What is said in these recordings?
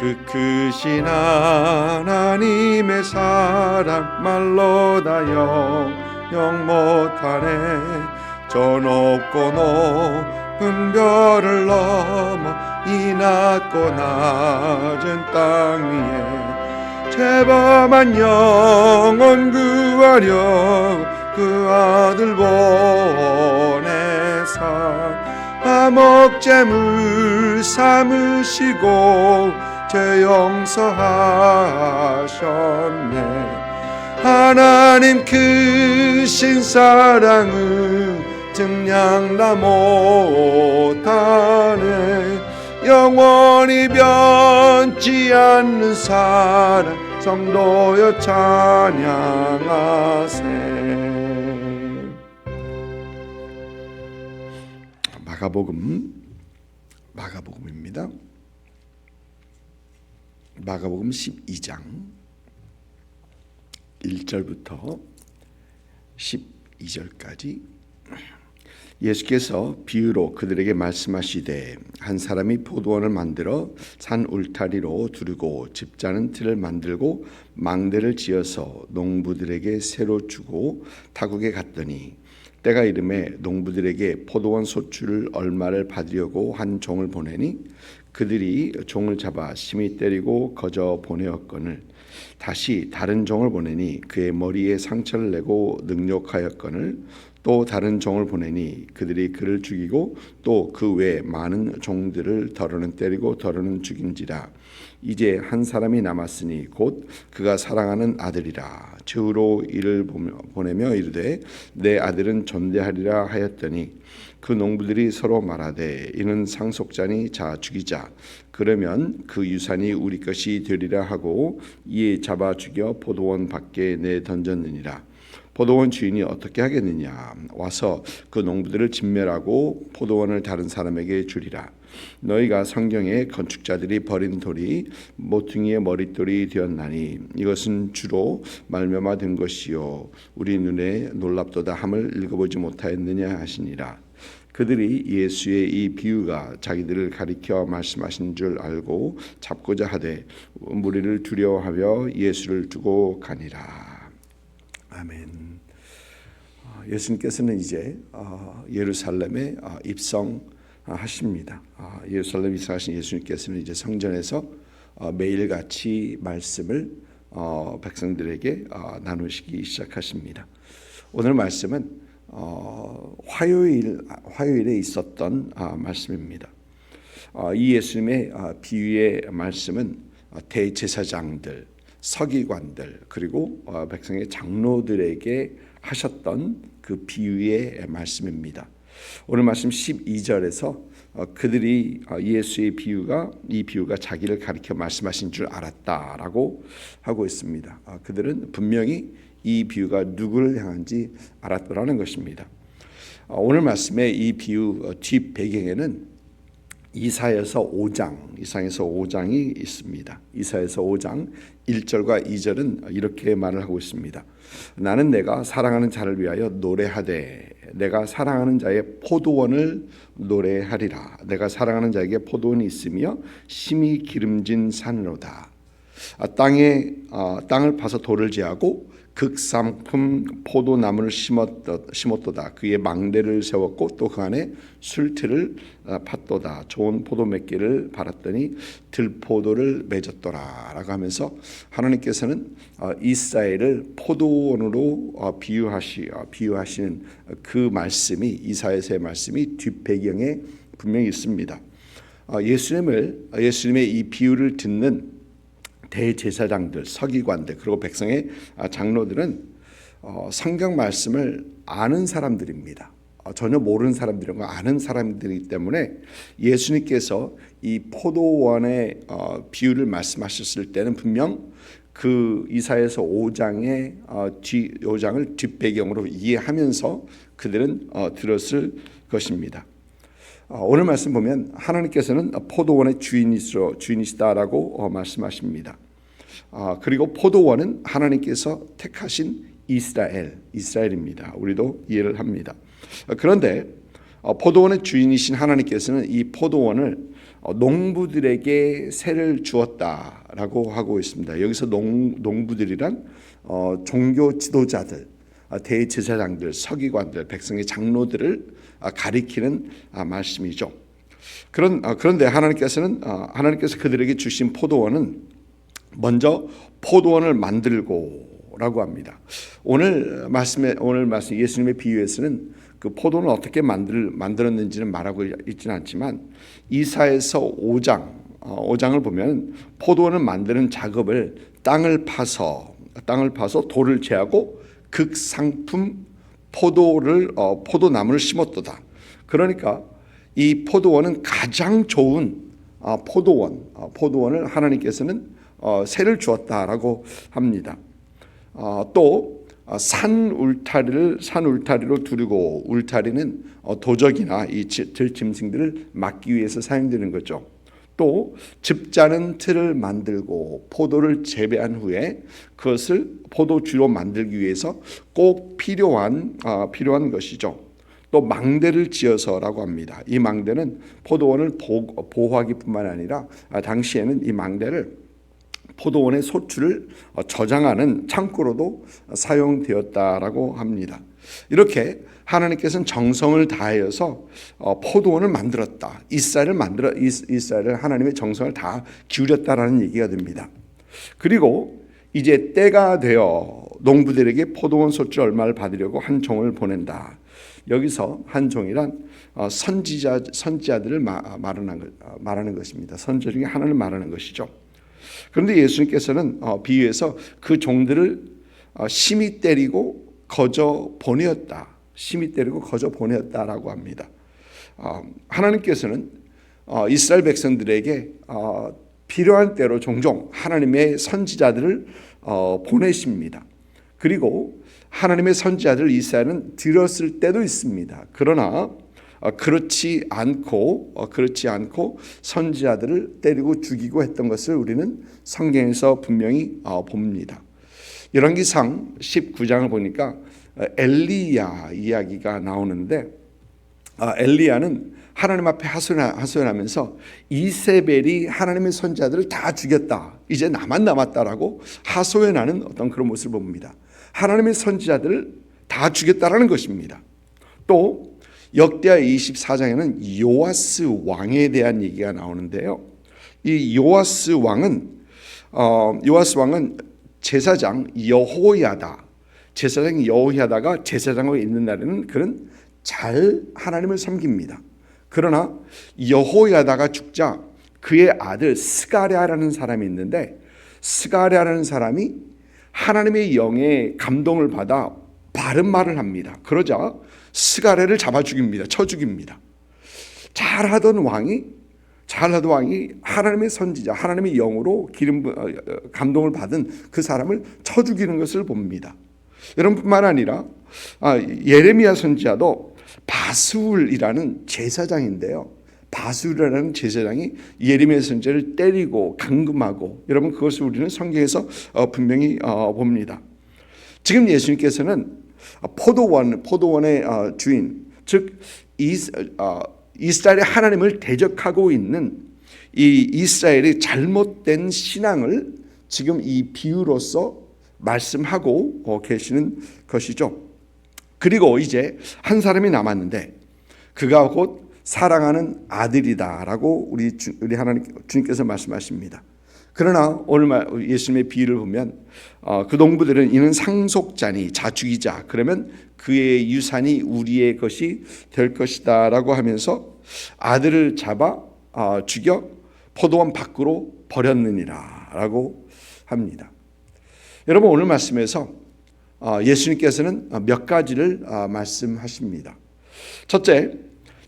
그 크신 하나님의 사랑 말로 다 영영 못하네. 저 높고 높은 별을 넘어 이 낮고 낮은 땅 위에 죄범한 영혼 구하려 그 아들 보내사 화목제물 삼으시고 죄 용서하셨네. 하나님 크신 사랑은 증량다 못하네. 영원히 변치 않는 사랑 성도여 찬양하세. 마가복음입니다. 마가복음 12장 1절부터 12절까지 예수께서 비유로 그들에게 말씀하시되 한 사람이 포도원을 만들어 산 울타리로 두르고 집자는 틀을 만들고 망대를 지어서 농부들에게 새로 주고 타국에 갔더니 때가 이름에 농부들에게 포도원 소출을 얼마를 받으려고 한 종을 보내니 그들이 종을 잡아 심히 때리고 거저 보내었거늘 다시 다른 종을 보내니 그의 머리에 상처를 내고 능욕하였거늘 또 다른 종을 보내니 그들이 그를 죽이고 또 그 외 많은 종들을 더러는 때리고 더러는 죽인지라. 이제 한 사람이 남았으니 곧 그가 사랑하는 아들이라. 저으로 이를 보내며 이르되 내 아들은 존대하리라 하였더니 그 농부들이 서로 말하되 이는 상속자니 자 죽이자. 그러면 그 유산이 우리 것이 되리라 하고 이에 잡아 죽여 포도원 밖에 내던졌느니라. 포도원 주인이 어떻게 하겠느냐. 와서 그 농부들을 진멸하고 포도원을 다른 사람에게 주리라. 너희가 성경에 건축자들이 버린 돌이 모퉁이의 머릿돌이 되었나니 이것은 주로 말미암아 것이요 우리 눈에 놀랍도다 함을 읽어보지 못하였느냐 하시니라. 그들이 예수의 이 비유가 자기들을 가리켜 말씀하신 줄 알고 잡고자 하되 무리를 두려워하며 예수를 두고 가니라. 아멘. 예수님께서는 이제 예루살렘에 입성하십니다. 예루살렘 입성하신 예수님께서는 이제 성전에서 매일같이 말씀을 백성들에게 나누시기 시작하십니다. 오늘 말씀은 화요일에 있었던 말씀입니다. 이 예수님의 비유의 말씀은 대제사장들, 서기관들 그리고 백성의 장로들에게 하셨던 그 비유의 말씀입니다. 오늘 말씀 12절에서 그들이 예수의 이 비유가 자기를 가리켜 말씀하신 줄 알았다라고 하고 있습니다. 그들은 분명히 이 비유가 누구를 향한지 알았더라는 것입니다. 오늘 말씀의 이 비유 뒷 배경에는 이사야서 5장이 있습니다. 이사야서 5장 1절과 2절은 이렇게 말을 하고 있습니다. 나는 내가 사랑하는 자를 위하여 노래하되 내가 사랑하는 자의 포도원을 노래하리라. 내가 사랑하는 자에게 포도원이 있으며 심히 기름진 산으로다. 땅을 파서 돌을 제하고 극상품 포도나무를 심었도다. 그의 망대를 세웠고 또 그 안에 술틀을 팠도다. 좋은 포도 몇 개를 발았더니 들포도를 맺었더라 라고 하면서 하나님께서는 이스라엘을 포도원으로 비유하시는 그 말씀이 이사야서의 말씀이 뒷배경에 분명히 있습니다. 예수님의 이 비유를 듣는 대제사장들, 서기관들 그리고 백성의 장로들은 성경 말씀을 아는 사람들입니다. 전혀 모르는 사람들인 거 아는 사람들이기 때문에 예수님께서 이 포도원의 비유를 말씀하셨을 때는 분명 그 이사야서 5장을 뒷배경으로 이해하면서 그들은 들었을 것입니다. 오늘 말씀 보면 하나님께서는 포도원의 주인이시다라고 말씀하십니다. 그리고 포도원은 하나님께서 택하신 이스라엘입니다. 우리도 이해를 합니다. 그런데 포도원의 주인이신 하나님께서는 이 포도원을 농부들에게 세를 주었다라고 하고 있습니다. 여기서 농부들이란 종교 지도자들, 대제사장들, 서기관들, 백성의 장로들을 가리키는 말씀이죠. 그런데 하나님께서 그들에게 주신 포도원은 먼저 포도원을 만들고라고 합니다. 오늘 말씀 예수님의 비유에서는 그 포도는 어떻게 만들었는지는 말하고 있지는 않지만 이사야서 5장을 보면 포도원을 만드는 작업을 땅을 파서 돌을 제하고 극상품 포도나무를 심었도다. 그러니까 이 포도원은 가장 좋은 포도원을 하나님께서는 세를 주었다라고 합니다. 또 산 울타리로 두르고, 울타리는 도적이나 이 들짐승들을 막기 위해서 사용되는 거죠. 또 즙자는 틀을 만들고 포도를 재배한 후에 그것을 포도주로 만들기 위해서 꼭 필요한 것이죠. 또 망대를 지어서라고 합니다. 이 망대는 포도원을 보호하기뿐만 아니라 당시에는 이 망대를 포도원의 소출을 저장하는 창고로도 사용되었다라고 합니다. 이렇게 하나님께서는 정성을 다하여서 포도원을 만들었다. 이스라엘을 하나님의 정성을 다 기울였다라는 얘기가 됩니다. 그리고 이제 때가 되어 농부들에게 포도원 소출 얼마를 받으려고 한 종을 보낸다. 여기서 한 종이란 선지자들을 말하는 것입니다. 선지자 중에 하나를 말하는 것이죠. 그런데 예수님께서는 비유에서 그 종들을 심히 때리고 거저 보내었다라고 합니다. 하나님께서는 이스라엘 백성들에게 필요한 때로 종종 하나님의 선지자들을 보내십니다. 그리고 하나님의 선지자들을 이스라엘은 들었을 때도 있습니다. 그러나 그렇지 않고 선지자들을 때리고 죽이고 했던 것을 우리는 성경에서 분명히 봅니다. 열왕기상 19장을 보니까 엘리야 이야기가 나오는데 엘리야는 하나님 앞에 하소연하면서 이세벨이 하나님의 선지자들을 다 죽였다, 이제 나만 남았다라고 하소연하는 어떤 그런 모습을 봅니다. 하나님의 선지자들을 다 죽였다라는 것입니다. 또 역대하 24장에는 요아스 왕에 대한 얘기가 나오는데요. 이 요아스 왕은 제사장 여호야다가 제사장으로 있는 날에는 그는 잘 하나님을 섬깁니다. 그러나 여호야다가 죽자 그의 아들 스가랴라는 사람이 있는데, 스가랴라는 사람이 하나님의 영에 감동을 받아 바른 말을 합니다. 그러자 스가랴를 잡아 죽입니다. 쳐 죽입니다. 잘하던 왕이 하나님의 선지자, 하나님의 영으로 감동을 받은 그 사람을 쳐 죽이는 것을 봅니다. 여러분뿐만 아니라 예레미야 선지자도 바술이라는 제사장인데요. 바술이라는 제사장이 예레미야 선지자를 때리고 감금하고, 여러분 그것을 우리는 성경에서 분명히 봅니다. 지금 예수님께서는 포도원의 주인, 즉 이스라엘의 하나님을 대적하고 있는 이 이스라엘의 잘못된 신앙을 지금 이 비유로서 말씀하고 계시는 것이죠. 그리고 이제 한 사람이 남았는데 그가 곧 사랑하는 아들이다라고 우리 주님께서 말씀하십니다. 그러나 오늘 예수님의 비유를 보면 그 농부들은 이는 상속자니 자축이자, 그러면 그의 유산이 우리의 것이 될 것이다라고 하면서 아들을 잡아 죽여 포도원 밖으로 버렸느니라라고 합니다. 여러분 오늘 말씀에서 예수님께서는 몇 가지를 말씀하십니다. 첫째,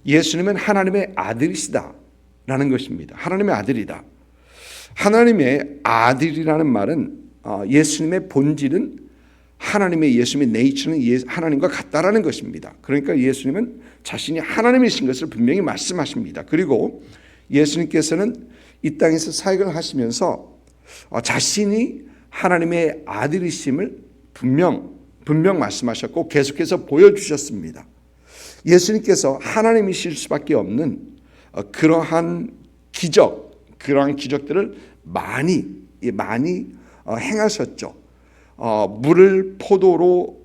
예수님은 하나님의 아들이시다라는 것입니다. 하나님의 아들이다. 하나님의 아들이라는 말은 예수님의 본질은 예수님의 네이처는 하나님과 같다라는 것입니다. 그러니까 예수님은 자신이 하나님이신 것을 분명히 말씀하십니다. 그리고 예수님께서는 이 땅에서 사역을 하시면서 자신이 하나님의 아들이심을 분명 말씀하셨고 계속해서 보여주셨습니다. 예수님께서 하나님이실 수밖에 없는 그러한 기적, 그러한 기적들을 많이 행하셨죠. 물을 포도로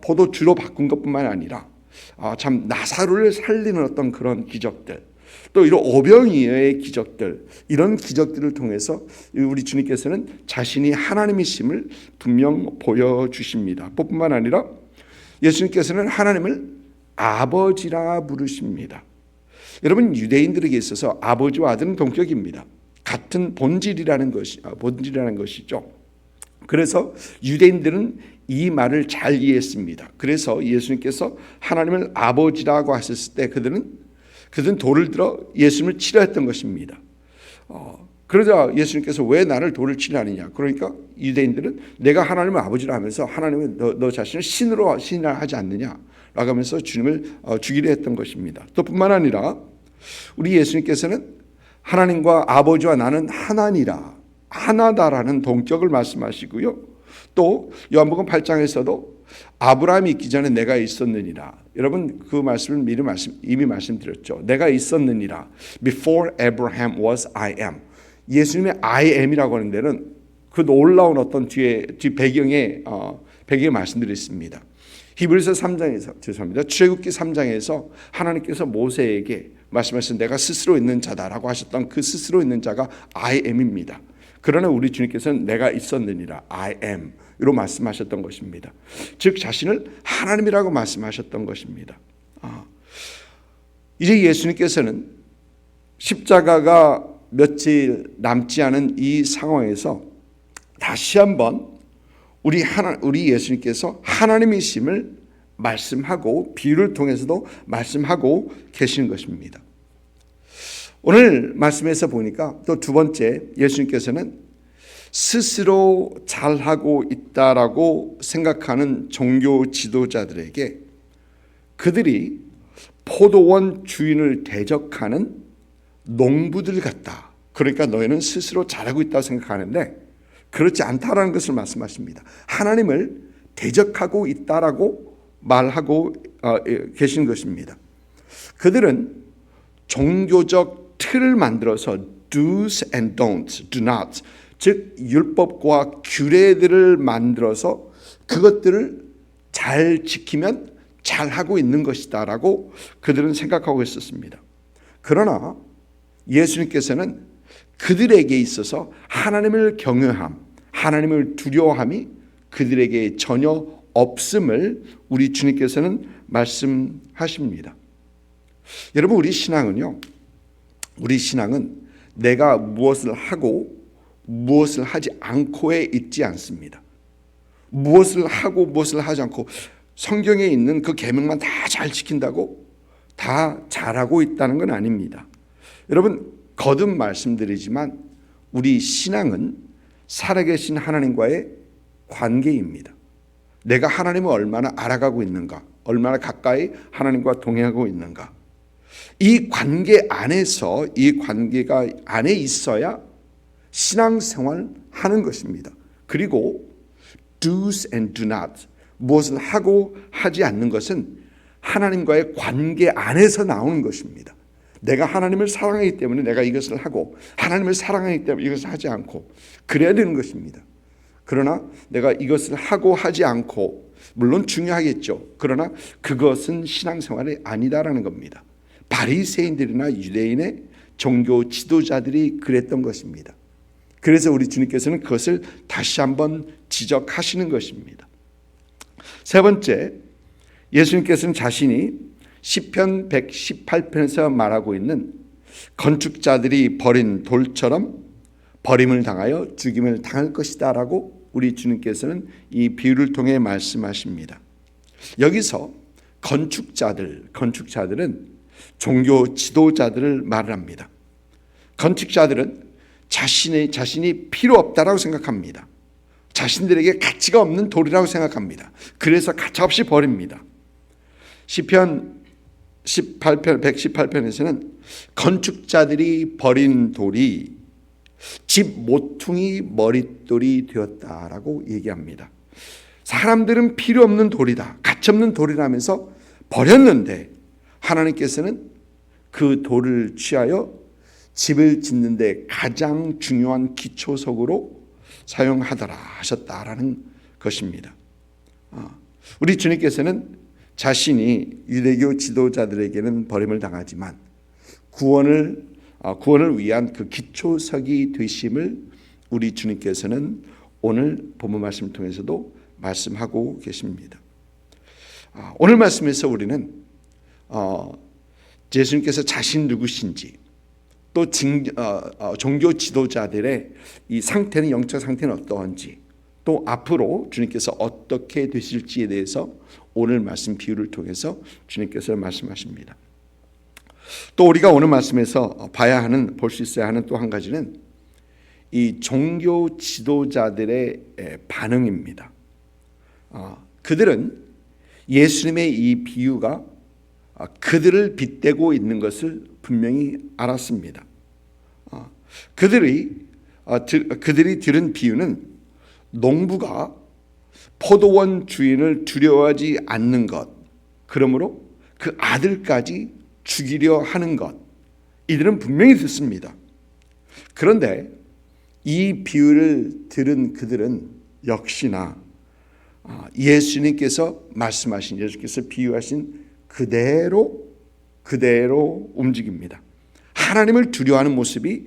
포도주로 바꾼 것뿐만 아니라 참 나사로를 살리는 어떤 그런 기적들, 또 이런 오병이어의 기적들, 이런 기적들을 통해서 우리 주님께서는 자신이 하나님이심을 분명 보여주십니다. 뿐만 아니라 예수님께서는 하나님을 아버지라 부르십니다. 여러분, 유대인들에게 있어서 아버지와 아들은 동격입니다. 같은 본질이라는 것이죠. 그래서 유대인들은 이 말을 잘 이해했습니다. 그래서 예수님께서 하나님을 아버지라고 하셨을 때 그들은 돌을 들어 예수님을 치려 했던 것입니다. 그러자 예수님께서 왜 나를 돌을 치려 하느냐. 그러니까 유대인들은 내가 하나님을 아버지라 하면서 하나님은 너 자신을 신으로 신하지 않느냐 라고 하면서 주님을 죽이려 했던 것입니다. 또 뿐만 아니라 우리 예수님께서는 하나님과 아버지와 나는 하나다라는 동격을 말씀하시고요. 또 요한복음 8장에서도 아브라함이 있기 전에 내가 있었느니라. 여러분, 그 말씀을 이미 말씀드렸죠. 내가 있었느니라. Before Abraham was I am. 예수님의 I am이라고 하는 데는 그 놀라운 어떤 뒤 배경에 말씀들이 있습니다. 히브리서 3장에서 출애굽기 3장에서 하나님께서 모세에게 말씀하신 내가 스스로 있는 자다라고 하셨던 그 스스로 있는 자가 I am입니다. 그러나 우리 주님께서는 내가 있었느니라 I am으로 말씀하셨던 것입니다. 즉 자신을 하나님이라고 말씀하셨던 것입니다. 이제 예수님께서는 십자가가 며칠 남지 않은 이 상황에서 다시 한번 우리 예수님께서 하나님이심을 말씀하고 비유를 통해서도 말씀하고 계시는 것입니다. 오늘 말씀에서 보니까 또 두 번째, 예수님께서는 스스로 잘하고 있다라고 생각하는 종교 지도자들에게 그들이 포도원 주인을 대적하는 농부들 같다. 그러니까 너희는 스스로 잘하고 있다고 생각하는데 그렇지 않다라는 것을 말씀하십니다. 하나님을 대적하고 있다라고 말하고 계신 것입니다. 그들은 종교적 틀을 만들어서 do's and don'ts, do not, 즉 율법과 규례들을 만들어서 그것들을 잘 지키면 잘하고 있는 것이다라고 그들은 생각하고 있었습니다. 그러나 예수님께서는 그들에게 있어서 하나님을 경외함, 하나님을 두려워함이 그들에게 전혀 없음을 우리 주님께서는 말씀하십니다. 여러분, 우리 신앙은 내가 무엇을 하고 무엇을 하지 않고에 있지 않습니다. 무엇을 하고 무엇을 하지 않고 성경에 있는 그 계명만 다 잘 지킨다고 다 잘하고 있다는 건 아닙니다. 여러분, 거듭 말씀드리지만 우리 신앙은 살아계신 하나님과의 관계입니다. 내가 하나님을 얼마나 알아가고 있는가, 얼마나 가까이 하나님과 동행하고 있는가. 이 관계 안에서, 이 관계가 안에 있어야 신앙생활 하는 것입니다. 그리고 do's and do not, 무엇을 하고 하지 않는 것은 하나님과의 관계 안에서 나오는 것입니다. 내가 하나님을 사랑하기 때문에 내가 이것을 하고 하나님을 사랑하기 때문에 이것을 하지 않고 그래야 되는 것입니다. 그러나 내가 이것을 하고 하지 않고, 물론 중요하겠죠. 그러나 그것은 신앙생활이 아니다라는 겁니다. 바리새인들이나 유대인의 종교 지도자들이 그랬던 것입니다. 그래서 우리 주님께서는 그것을 다시 한번 지적하시는 것입니다. 세 번째, 예수님께서는 자신이 시편 118편에서 말하고 있는 건축자들이 버린 돌처럼 버림을 당하여 죽임을 당할 것이다 라고 우리 주님께서는 이 비유를 통해 말씀하십니다. 여기서 건축자들은 종교 지도자들을 말합니다. 건축자들은 자신이 필요 없다라고 생각합니다. 자신들에게 가치가 없는 돌이라고 생각합니다. 그래서 가차없이 버립니다. 시편 118편에서는 건축자들이 버린 돌이 집 모퉁이 머릿돌이 되었다라고 얘기합니다. 사람들은 필요 없는 돌이다, 가치 없는 돌이라면서 버렸는데 하나님께서는 그 돌을 취하여 집을 짓는데 가장 중요한 기초석으로 사용하더라 하셨다라는 것입니다. 우리 주님께서는 자신이 유대교 지도자들에게는 버림을 당하지만 구원을 위한 그 기초석이 되심을 우리 주님께서는 오늘 본문 말씀을 통해서도 말씀하고 계십니다. 오늘 말씀에서 우리는 예수님께서 자신 누구신지, 또 종교 지도자들의 이 상태는, 영적 상태는 어떠한지, 또 앞으로 주님께서 어떻게 되실지에 대해서 오늘 말씀 비유를 통해서 주님께서 말씀하십니다. 또 우리가 오늘 말씀에서 볼 수 있어야 하는 또 한 가지는 이 종교 지도자들의 반응입니다. 그들은 예수님의 이 비유가 그들을 빗대고 있는 것을 분명히 알았습니다. 그들이 들은 비유는 농부가 포도원 주인을 두려워하지 않는 것, 그러므로 그 아들까지 죽이려 하는 것, 이들은 분명히 듣습니다. 그런데 이 비유를 들은 그들은 역시나 예수님께서 말씀하신, 예수께서 비유하신 그대로 움직입니다. 하나님을 두려워하는 모습이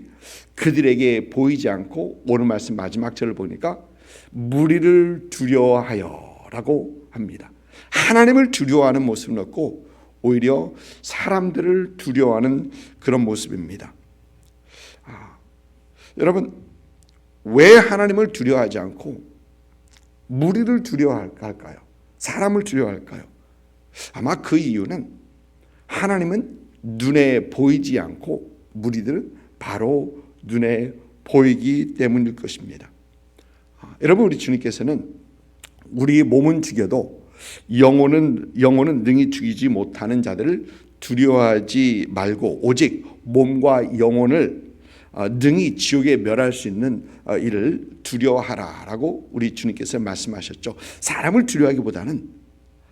그들에게 보이지 않고 오늘 말씀 마지막 절을 보니까 무리를 두려워하여라고 합니다. 하나님을 두려워하는 모습은 없고 오히려 사람들을 두려워하는 그런 모습입니다. 여러분, 왜 하나님을 두려워하지 않고 무리를 두려워할까요? 사람을 두려워할까요? 아마 그 이유는 하나님은 눈에 보이지 않고 무리들은 바로 눈에 보이기 때문일 것입니다. 여러분, 우리 주님께서는 우리 몸은 죽여도 영혼은 능히 죽이지 못하는 자들을 두려워하지 말고 오직 몸과 영혼을 능히 지옥에 멸할 수 있는 이를 두려워하라라고 우리 주님께서 말씀하셨죠. 사람을 두려워하기보다는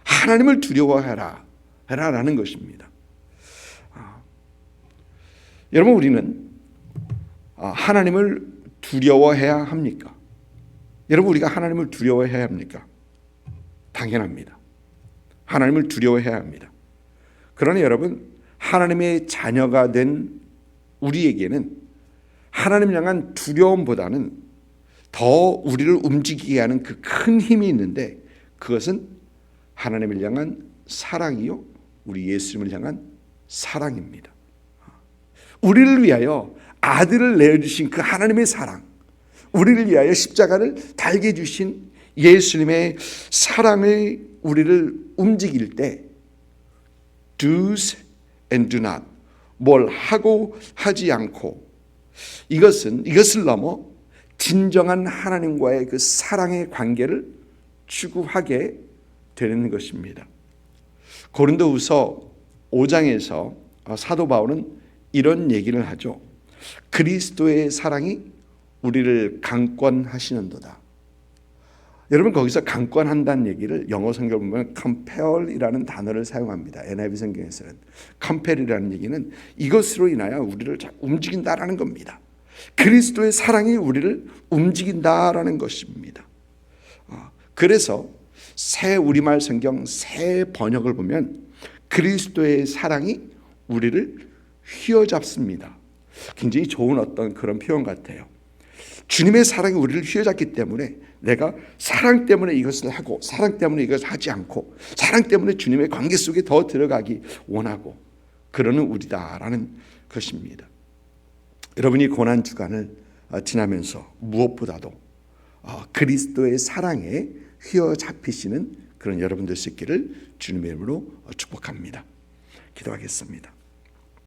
하나님을 두려워하라라는 것입니다. 여러분, 우리는 하나님을 두려워해야 합니까? 여러분, 우리가 하나님을 두려워해야 합니까? 당연합니다. 하나님을 두려워해야 합니다. 그러나 여러분, 하나님의 자녀가 된 우리에게는 하나님을 향한 두려움보다는 더 우리를 움직이게 하는 그 큰 힘이 있는데, 그것은 하나님을 향한 사랑이요, 우리 예수님을 향한 사랑입니다. 우리를 위하여 아들을 내어주신 그 하나님의 사랑, 우리를 위하여 십자가를 달게 주신 예수님의 사랑을 우리를 움직일 때 do's and do not, 뭘 하고 하지 않고, 이것을 넘어 진정한 하나님과의 그 사랑의 관계를 추구하게 되는 것입니다. 고린도후서 5장에서 사도 바울은 이런 얘기를 하죠. 그리스도의 사랑이 우리를 강권하시는도다. 여러분, 거기서 강권한다는 얘기를 영어 성경을 보면 compel이라는 단어를 사용합니다. NIV 성경에서는 compel이라는 얘기는 이것으로 인하여 우리를 움직인다라는 겁니다. 그리스도의 사랑이 우리를 움직인다라는 것입니다. 그래서 새 우리말 성경 새 번역을 보면 그리스도의 사랑이 우리를 휘어잡습니다. 굉장히 좋은 어떤 그런 표현 같아요. 주님의 사랑이 우리를 휘어잡기 때문에 내가 사랑 때문에 이것을 하고, 사랑 때문에 이것을 하지 않고, 사랑 때문에 주님의 관계 속에 더 들어가기 원하고, 그러는 우리다라는 것입니다. 여러분이 고난 주간을 지나면서 무엇보다도 그리스도의 사랑에 휘어잡히시는 그런 여러분들 수 있기를 주님의 이름으로 축복합니다. 기도하겠습니다.